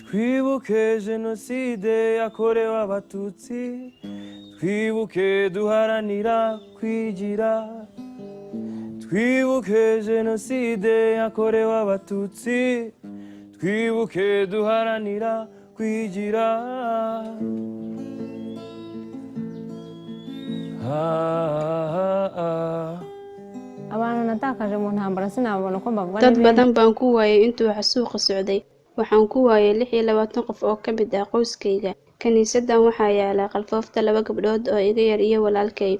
twibuke jenoside yakorewe abatutsi twibuke duharanira kwigira twibuke jenoside yakorewe abatutsi twibuke duharanira kwigira abana natakaje mu ntambara sinabona ko mbavuga dad badan baan ku waayay intuu xasuuqa socday waxaan ku waayay 26 qof oo ka mid ah qoyskayga kaniisadan waxaa yaala qalfoofta 2 gabdhood oo iga yar iyo walaalkay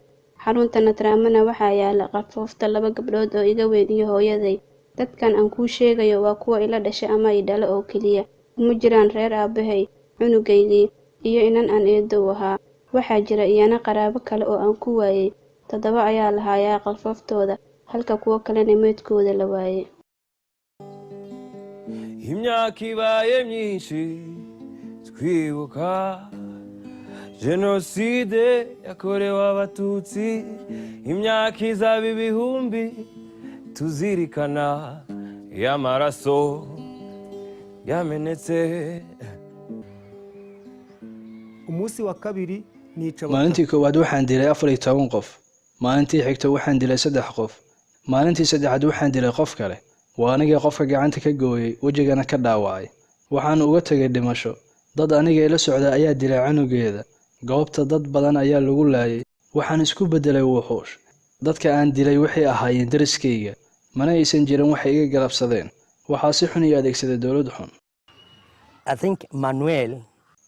xarunta Natraamana waxaa yaala qalfoofta 2 gabdhood oo iga weyn iyo hooyaday dadkan aan ku sheegayo waa kuwa ila dhashay ama ay dhalo oo kaliya uma jiraan reer aabahay cunugaygii iyo inan aan eedo ahaa waxaa jira iyana qaraabo kale oo aan ku waayay 7 ayaa lahaaya qalfooftooda halka kuwa kalena meedkooda la waayay imyaka ibaye myinshi twibuka jenoside yakorewe abatutsi imyaka izaba ibihumbi tuzirikana y'amaraso yamenetse umunsi wa kabiri maalintii koowaad waxaan dilay 14 qof maalintii xigta waxaan dilay 3 qof maalintii saddexaad waxaan dilay qof kale waa aniga qofka gacanta ka gooyay wajigana ka dhaawacay waxaan uga tagay dhimasho dad aniga ila socda ayaa dilay canugeeda goobta dad badan ayaa lagu laayay waxaan isku bedelay wuxuush dadka aan dilay waxay ahaayeen dariskayga mana aysan jirin wax iga galabsadeen waxa si xun iyo adeegsaday dawlad xun I think Manuel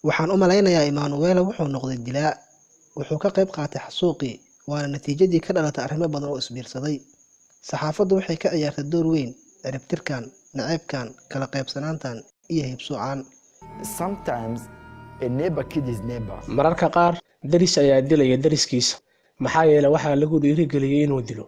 waxaan u malaynayaa Emmanuel wuxuu noqday dilaa wuxuu ka qayb qaatay xasuuqii waana natiijadii ka dhalatay arrimo badan oo isbiirsaday saxaafaddu waxay ka ciyaartay door weyn ciribtirkan naceebkan kala qaybsanaantan iyo hibsuucaan sometimes a neighbor kills his neighbor mararka qaar daris ayaa dilaya dariskiisa maxaa yeelay waxaa lagu dhiirigeliyay inuu dilo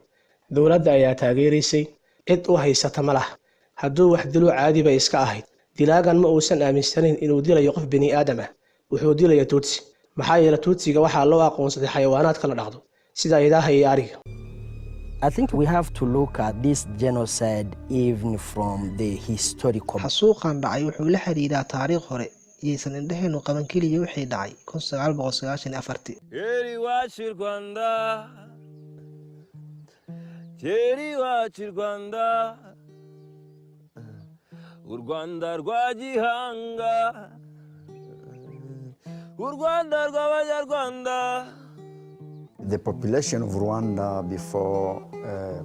dawladda ayaa taageeraysay cid u haysata ma laha hadduu wax dilo caadi bay iska ahayd dilaagan ma uusan aaminsanayn inuu dilayo qof bini aadam ah wuxuu dilaya tuutsi maxaa yeelay tuutsiga waxaa loo aqoonsaday xayawaanaadka la dhaqdo sida idaha iyo ariga I think we have to look at this genocide even from the historical xasuuqan dhacay wuxuu la xiriiraa taariikh hore iyaysan indhaheenu qaban keliya wixii dhacay 1994 Jeri wachi Rwanda Jeri wachi Rwanda u Rwanda rwa gihanga u Rwanda rw'abanyarwanda. The population of Rwanda before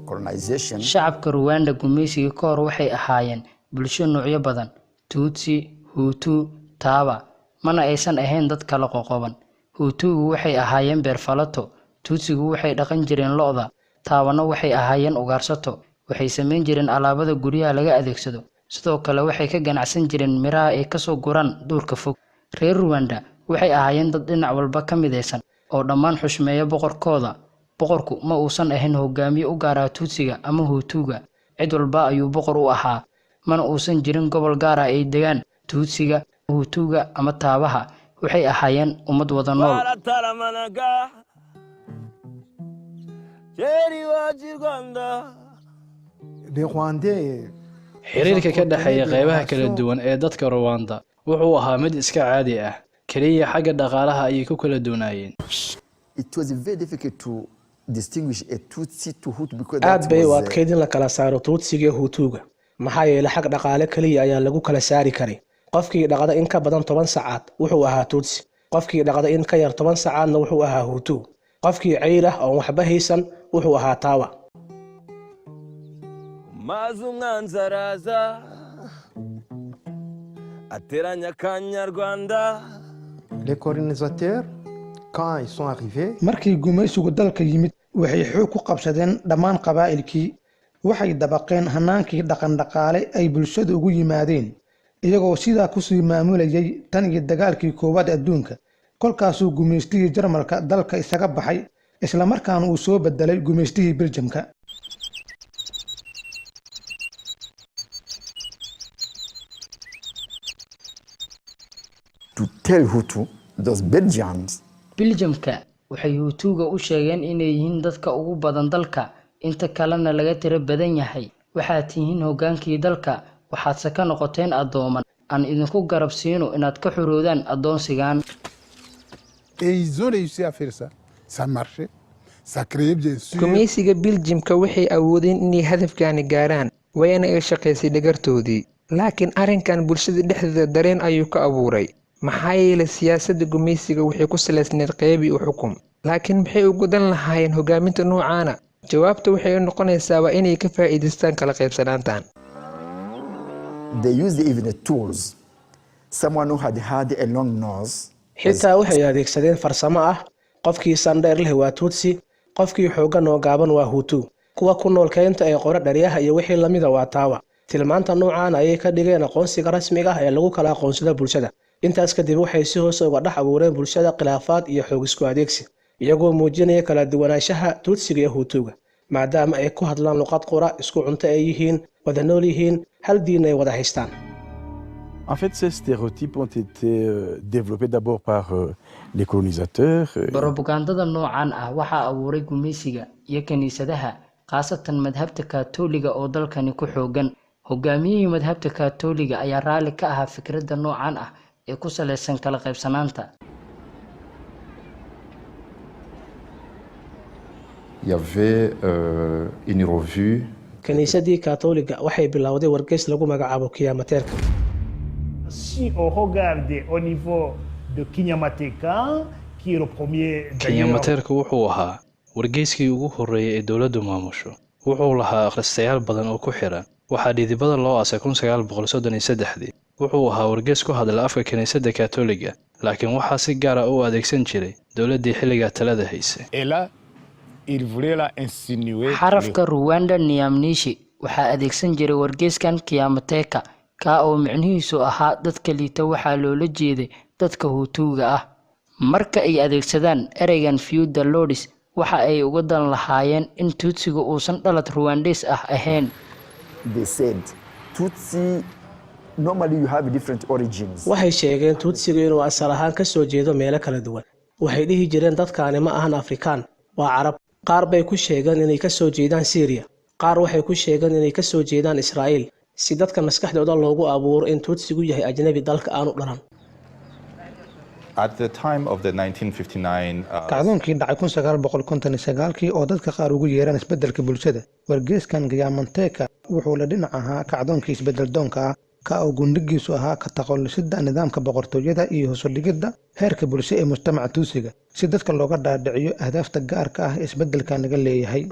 colonization shacabka Rwanda gumeysiga ka hor waxay ahaayeen bulsho noocyo badan Tutsi, Hutu, Taba mana aysan ahayn dad kala qoqoban Hutugu waxay ahaayeen beerfalato Tutsigu waxay dhaqan jireen lo'da Tabana waxay ahaayeen ugaarsato waxay sameyn jireen alaabada guryaha laga adeegsado sidoo kale waxay ka ganacsan jireen miraha ay ka soo guraan duurka fog reer Rwanda waxay ahaayeen dad dhinac walba ka midaysan oo dhammaan xushmeeya boqorkooda boqorku ma uusan ahayn hogaamiye u gaar ah Tutsiga ama Hutuga cid walba ayuu boqor u ahaa mana uusan jirin gobol gaar ah ay degaan Tutsiga Hutuga ama Taabaha waxay ahaayeen ummad wada nool xiriirka ka dhaxeeya qaybaha kala duwan ee dadka Rwanda wuxuu ahaa mid iska caadi ah kaliya xagga dhaqaalaha ay ku kala duwanaayeen it was very difficult to distinguish a Tutsi to Hutu because aad bay u adkayd in la kala saaro Tutsiga iyo Hutuga maxaa yeelay xaq dhaqaale kaliya ayaa lagu kala saari karay qofkii dhaqada in ka badan 10 saacaad wuxuu ahaa Tutsi qofkii dhaqada in ka yar 10 saacaadna wuxuu ahaa Hutu qofkii ceyr ah oo waxba haysan wuxuu ahaa Tawa mazunganzaraza ateranya Kanyarwanda. Les colonisateurs quand ils sont arrivés markii gumeysigu dalka yimid waxay xoog ku qabsadeen dhammaan qabaa'ilkii waxay dabaqeen hanaankii dhaqan dhaqaale ay bulshada ugu yimaadeen iyagoo sidaa ku sii maamulayay tan iyo dagaalkii koowaad adduunka kolkaasuu gumeystigii Jarmalka dalka isaga baxay isla markaana uu soo bedelay gumeystigii Belgiumka to tell Hutu those Belgians Belgiumka waxay Hutuga u sheegeen inay yihiin dadka ugu badan dalka inta kalena laga tiro badan yahay waxaad tihiin hogaankii dalka waxaad ka noqoteen adooman aan idinku garab siino inaad ka xuroodaan addoonsigan. Et ils ont réussi à faire ça. Ça marchait. Ça créait bien sûr. Gumeysiga Biljimka waxay awoodeen inay hadafkaani gaaraan wayna ay shaqaysay dhagartoodii. Laakiin arrinkan bulshada dhexdeeda dareen ayuu ka abuuray. Maxaa yeelay siyaasadda gumeysiga waxay ku salaysneed qeybi u xukum. Laakiin maxay u godan lahaayeen hogaaminta noocaana? Jawaabtu waxay noqonaysaa waa inay ka faa'iidaystaan kala qaybsanaantan. They used even tools. Someone who had a long nose. xitaa waxay adeegsadeen farsamo ah qofkii sandheer leh waa Tutsi, qofkii xoogan oo gaaban waa Hutu, kuwa ku nool keynta ee qora dharyaha iyo wixii lamida waa Tawa. Tilmaanta noocaan ayay ka dhigeen aqoonsiga rasmiga ah ee lagu kala aqoonsado bulshada. Intaas kadib waxay si hoos uga dhex abuureen bulshada khilaafaad iyo xoog isku adeegsi, iyagoo muujinaya kala duwanaanshaha Tutsiga iyo Hutuga, maadaama ay ku hadlaan luqad qura, isku cunto ay yihiin, wada nool yihiin, hal diin ay wada haystaan. En fait, ces stéréotypes ont été développés d'abord par les colonisateurs. Propagandada noocan ah waxaa abuuray gumeysiga iyo kaniisadaha, khaasatan madhabta Kaatooliga oo dalkani ku xoogan. Hogaamiyihii madhabta Kaatooliga ayaa raali ka ahaa fikradda noocan ah ee ku salaysan kala qaybsanaanta. Il y avait une revue. Kaniisadii Kaatooliga waxay bilowday wargeys lagu magacaabo Kiyaamateerka. Si on regarde au niveau de Kinyamateka, qui est le premier. Kiyaamateerka wuxuu ahaa wargeyskii ugu horeeyay ee dowladdu maamusho. Wuxuu lahaa akhristayaal badan oo ku xiran. Waxaa dhidibada loo aasay 1933. Wuxuu ahaa wargeys ku hadla afka kaniisadda Kaatooliga, laakiin waxaa si gaar ah u adeegsan jiray dowladdii xilliga talada haysay. Xarafka Rwanda Nyamnishi waxaa adeegsan jiray wargeyskan Kiyamateka ka oo micnihiisu ahaa dadka liita waxaa loola jeeday dadka Hutuga ah. Marka ay adeegsadaan ereygan feudal lords waxa ay uga dan lahaayeen in Tutsiga uusan dhalad Rwandese ah ahayn. They said Tutsi normally you have different origins. Waxay sheegeen Tutsiga inuu asal ahaan ka soo jeedo meelo kala duwan. Waxay dhihi jireen dadkaani ma ahan Afrikaan, waa Carab. Qaar bay ku sheegeen inay ka soo jeedaan Syria, qaar waxay ku sheegeen inay ka soo jeedaan Israa'iil, si dadka maskaxdooda loogu abuuro in Tutsigu yahay ajnabi dalka aanu dhalan. At the time of the 1959 kacdoonkii dhacay 1959 oo dadka qaar ugu yeeraan isbeddelka bulshada, wargeyskan Kiyamateka wuxuu la dhinac ahaa kacdoonkii isbeddel doonka ah ka oo gundhigiisu ahaa ka taqoolusidda nidaamka boqortooyada iyo hoos u dhigidda heerka bulsho ee mujtamaca Tutsiga si dadka looga dhaadhiciyo ahdaafta gaarka ah ee isbeddelka naga leeyahay.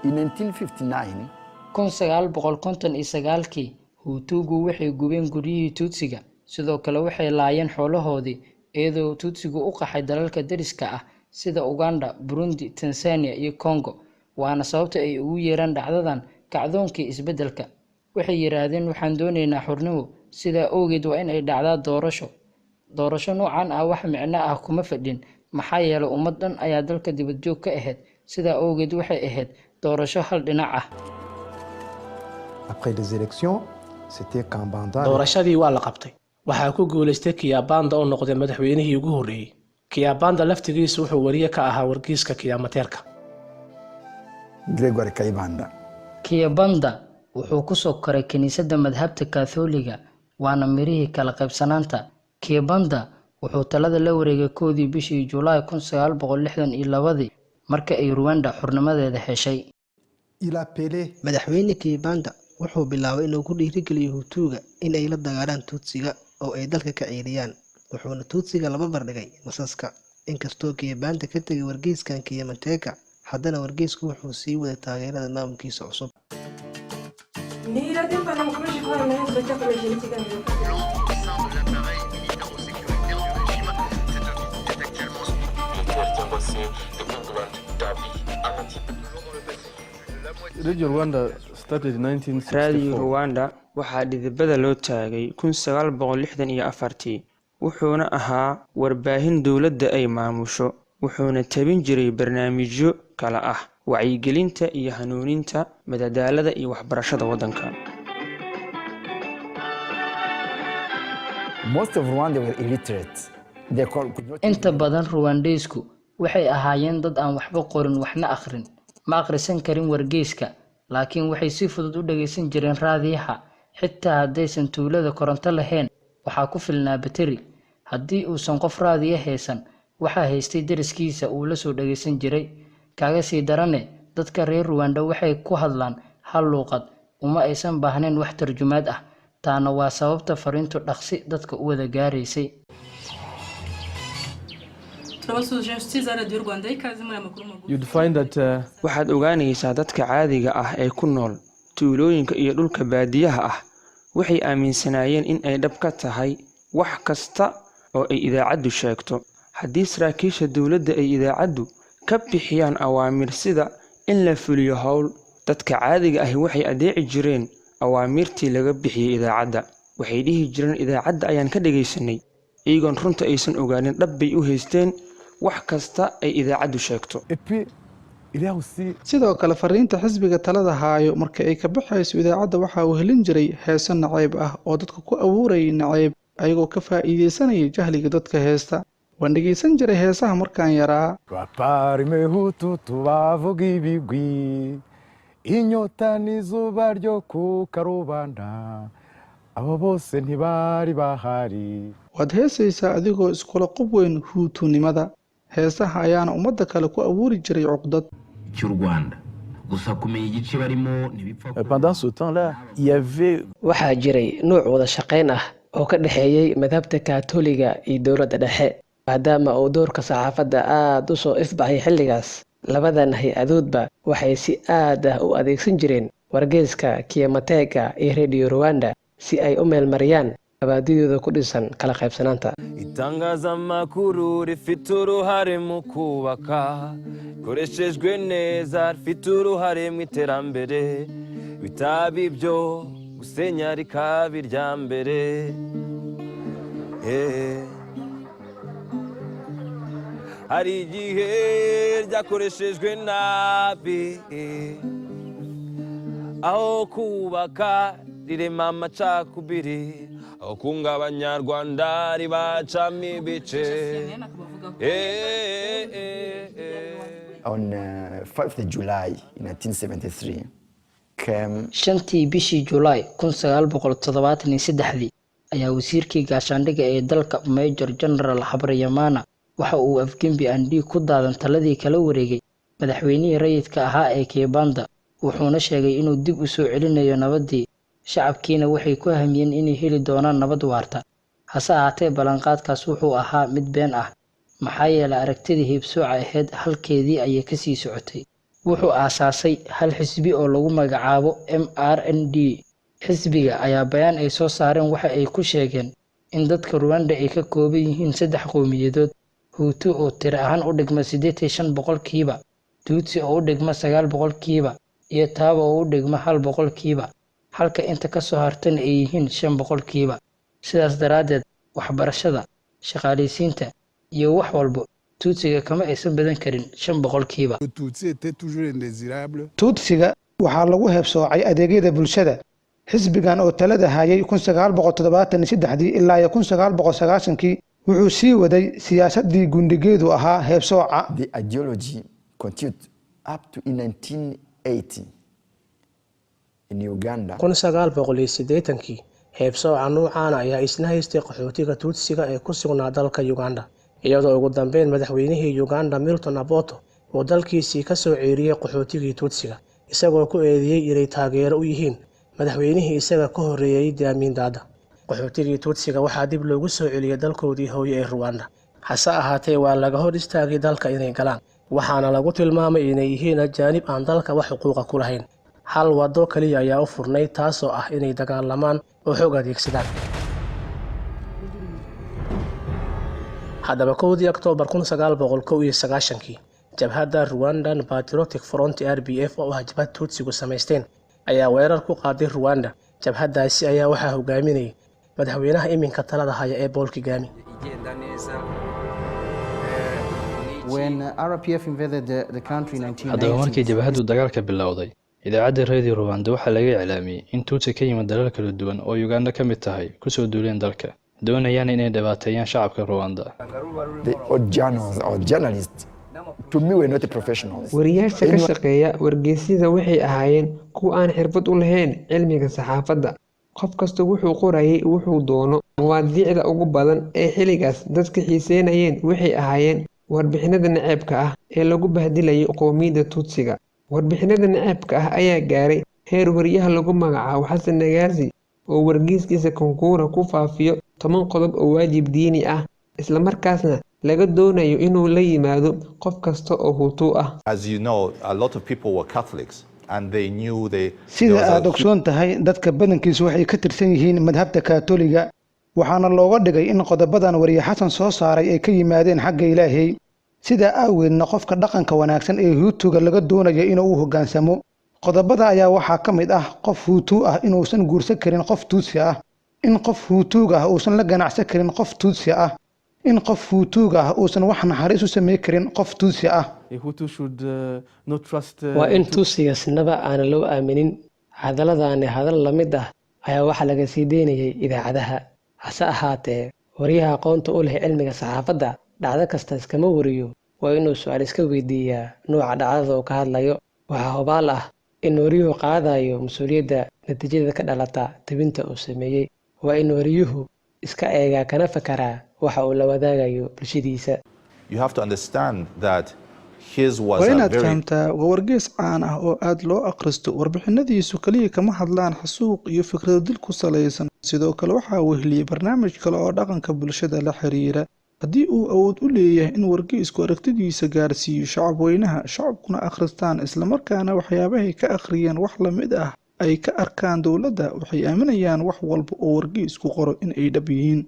In 1959 1959 Hutugu waxay gubeen guryihii Tutsiga, sidoo kale waxay laayeen xoolahoodii iyadoo Tutsigu u qaxay dalalka deriska ah sida Uganda, Burundi, Tanzania iyo Congo. Waana sababta ay ugu yeeraan dhacdadan kacdoonkii isbeddelka. Waxay yiraahdeen waxaan doonaynaa xornimo, sida awgeed waa in ay dhacdaa doorasho noocan ah wax micno ah kuma fadhin, maxaa yeelay ummad dhan ayaa dalka dibad joog ka ahayd, sida awgeed waxay ahayd doorasho hal dhinac ah. Après les élections, c'était Kambanda. Doorashadii waa la qabtay. Waxaa ku guuleystay Kiyabanda oo noqday madaxweynihii ugu horeeyay. Kiyabanda laftigiisu wuxuu wariye ka ahaa wargeyska Kiyaamateerka. Gregory Kayibanda. Kiyabanda wuxuu ku soo koray kaniisadda madhabta Kaatooliga, waana mirihii kala qaybsanaanta. Kiyabanda wuxuu talada la wareegay 1 bishii July 1962 marka ay Rwanda xornimadeeda heshay. Madaxweyne Kiyabanda wuxuu bilaabay inuu ku dhiirigeliyo Hutuga in ay la dagaalaan Tutsiga oo ay dalka ka ciiriyaan, wuxuuna Tutsiga laba bardhigay masaska. Inkastoo Kiyabanda ka tegay wargeyskan Kiyamateka, haddana wargeysku wuxuu sii waday taageerada maamulkiisa cusub. Radio Rwanda started in 1964. Radio Rwanda waxaa dhidibada loo taagay 1964, wuxuuna ahaa warbaahin dowladda ay maamusho, wuxuuna tabin jiray barnaamijyo kala ah wacyigelinta iyo hanuuninta, madadaalada iyo waxbarashada waddanka. Most of Rwanda were illiterate. Inta badan Rwandeesku waxay ahaayeen dad aan waxba qorin waxna akhrin, ma akhrisan karin wargeyska, laakiin waxay si fudud u dhageysan jireen raadiyaha, xitaa haddaysan tuulada koronto lahayn waxaa ku filnaa bateri. haddii uusan qof raadiya haysan waxaa haystay deriskiisa uu la soo dhageysan jiray. kaga sii darane dadka reer Rwanda waxay ku hadlaan hal luuqad, uma aysan baahnayn wax tarjumaad ah. taana waa sababta fariintu dhaqsi dadka u wada gaaraysay. You'd find that waxaad ogaanaysaa dadka caadiga ah ee ku nool tuulooyinka iyo dhulka baadiyaha ah waxay aaminsanaayeen in ay dhab ka tahay wax kasta oo ay idaacaddu sheegto. haddii saraakiisha dowladda ay idaacaddu ka bixiyaan awaamir sida in la fuliyo howl, dadka caadiga ahi waxay adeeci jireen awaamirtii laga bixiyay idaacadda. waxay dhihi jireen idaacadda ayaan ka dhagaysanay, iyagoon runta aysan ogaanin dhab bay u haysteen wax kasta ay idaacaddu sheegto. sidoo kale fariinta xisbiga talada haayo marka ay ka baxayso idaacadda waxaa uu helin jiray heeso nacayb ah oo dadka ku abuurayay nacayb ayagoo ka faa'iideysanaya jahliga dadka heesta. waan dhegeysan jiray heesaha markaan yaraa. Twaparime hutu tubavuga ibigwi, inyota n'izuba ryo ku karubanda, abo bose ntibari bahari. waad heesaysaa adigoo iskula qob weyn huutunimada. heesaha ayaana ummadda kale ku abuuri jiray cuqdad. Pendant ce temps-là, il y avait waxaa jiray nooc wada shaqayn ah oo ka dhexeeyay madhabta kaatooliga iyo dowladda dhexe. maadaama uu doorka saxaafadda aad u soo ifbaxay xilligaas, labadan hay-adoodba waxay si aad ah u adeegsan jireen wargeyska Kiamateka iyo Radio Rwanda si ay u meelmariyaan abaadidooda ku dhisan kala qaybsanaanta. itangazamakuru rifite uruhare mu kubaka, koreshejwe neza rifite uruhare mu iterambere, bitaba ibyo gusenya rikaba irya mbere. hari igihe ryakoreshejwe nabi, aho kubaka rirema amacakubiri, aho kunga abanyarwanda ribacamo ibice. On 5th July 1973 came 5tii bishii July 1973 ayaa wasiirkii gaashaandhigga ee dalka Major General Habyarimana waxa uu Afgembi Andi ku daadan taladii kala wareegay madaxweynihii rayidka ahaa ee Kibanda, wuxuuna sheegay inuu dib u soo celinayo nabadii. shacabkiina waxay ku hamiyeen inay heli doonaan nabad waarta. hase ahaatee ballanqaadkaas wuxuu ahaa mid been ah, maxaa yeelay aragtidii hiibsooca ahayd halkeedii ayay ka sii socotay. wuxuu aasaasay hal xisbi oo lagu magacaabo MRND. xisbiga ayaa bayaan ay soo saareen waxa ay ku sheegeen in dadka Rwanda ay ka kooban yihiin 3 qowmiyadood: Hutu oo tiro ahaan u dhigma 85%, Tutsi oo u dhigma 9%, iyo Taba oo u dhigma 1%, halka inta ka soo hartana ay yihiin 5%. sidaas daraaddeed waxbarashada, shaqaaleysiinta iyo wax walba Tutsiga kama aysan badan karin 5%. Tutsiga waxaa lagu heebsoocay adeegyada bulshada. xisbigan oo talada hayay 1973 ilaa 1990 wuxuu sii waday siyaasadii gundigeedu ahaa heebsooca. The ideology continued up to 1980 in Uganda. 1980 heebsooca noocan ayaa isna haystay qaxootiga Tutsiga ee ku sugnaa dalka Uganda, iyadoo ugu dambeyn madaxweynihii Uganda Milton Obote uu dalkiisii ka soo ceeriyay qaxootigii Tutsiga, isagoo ku eedeeyay inay taageero u yihiin madaxweynihii isaga ka horeeyay Idi Amin Dada. qaxootigii Tutsiga waxaa dib loogu soo celiyay dalkoodii hooyo ee Rwanda. hase ahaatee waa laga hor istaagay dalka inay galaan, waxaana lagu tilmaamay inay yihiin ajaanib aan dalka wax xuquuqa ku lahayn. hal wado kaliya ayaa u furnay, taasoo ah inay dagaalamaan oo xoog adeegsadaan. haddaba 1 Oktoobar 1991 jabhadda Rwandan Patriotic Front RPF oo ah jabhad Tutsigu samaysteen ayaa weerar ku qaaday Rwanda. jabhaddaasi ayaa waxaa hogaaminayay madaxweynaha iminka talada haya ee Paul Kagame. haddaba markii jabhaddu dagaalka bilowday, idaacadda Radio Rwanda waxaa laga iclaamiyey in Tutsi ka yimid dalal kala duwan oo Uganda ka mid tahay ku soo duuleen dalka, doonayaan inay dhibaateeyaan shacabka Rwanda. wariyaasha ka shaqeeya wargeysyada waxay ahaayeen kuwa aan xirfad u lahayn cilmiga saxaafadda, qof kasta wuxuu qorayay wuxuu doono. Mawaadiicda ugu badan ee xilligaas dadka xiiseynayeen waxay ahaayeen warbixinada naceebka ah ee lagu bahdilayay qowmiyadda Tutsiga. Warbixinada naceebka ah ayaa gaaray heer wariyaha lagu magacaabo Xasan Nagaasi oo wargeyskiisa Konkura ku faafiyo 10 qodob oo waajib diini ah, isla markaasna laga doonayo inuu la yimaado qof kasta oo Hutu ah. As you know, a lot of people were Catholics and they knew sida aad ogsoon tahay dadka badankiisu waxay ka tirsan yihiin madhabta Kaatooliga, waxaana looga dhigay in qodobadan wariye Xasan soo saaray ay ka yimaadeen xagga Ilaahay. Sida awgeedna qofka dhaqanka wanaagsan ee Hutuga laga doonayo inuu u hoggaansamo. Qodobada ayaa waxaa ka mid ah qof Hutu ah inuusan guursan karin qof Tutsi ah, in qof Hutuga ah uusan la ganacsan karin qof Tutsi ah, in qof Hutuga ah uusan wax naxariis u sameyn karin qof Tutsi ah. waa in Tutsiga sinaba aan loo aaminin. Hadalladani hadal la mid ah ayaa waxa laga sii deynayay idaacadaha. Hase ahaatee, wariyaha aqoonta u leh cilmiga saxaafadda dhacdo kasta iskama wariyo, waa inuu su'aal iska weydiiyaa nooca dhacdada uu ka hadlayo. Waxaa hubaal ah in wariyuhu qaadayo mas'uuliyadda natiijada ka dhalata tebinta uu sameeyey. Waa in wariyuhu iska eegaa kana fakaraa waxa uu la wadaagayo bulshadiisa. You have to understand that waa inaad fahamtaa waa wargeys caan ah oo aad loo akhristo. Warbixinadiisu kaliya kama hadlaan xasuuq iyo fikrado dil ku salaysan, sidoo kale waxaa weheliyey barnaamij kale oo dhaqanka bulshada la xiriira. Haddii uu awood u leeyahay in wargeysku aragtidiisa gaarsiiyo shacab weynaha, shacabkuna akhristaan islamarkaana waxyaabahay ka akhriyeen wax la mid ah ay ka arkaan dowladda, waxay aaminayaan wax walba oo wargeysku qoro in ay dhab yihiin.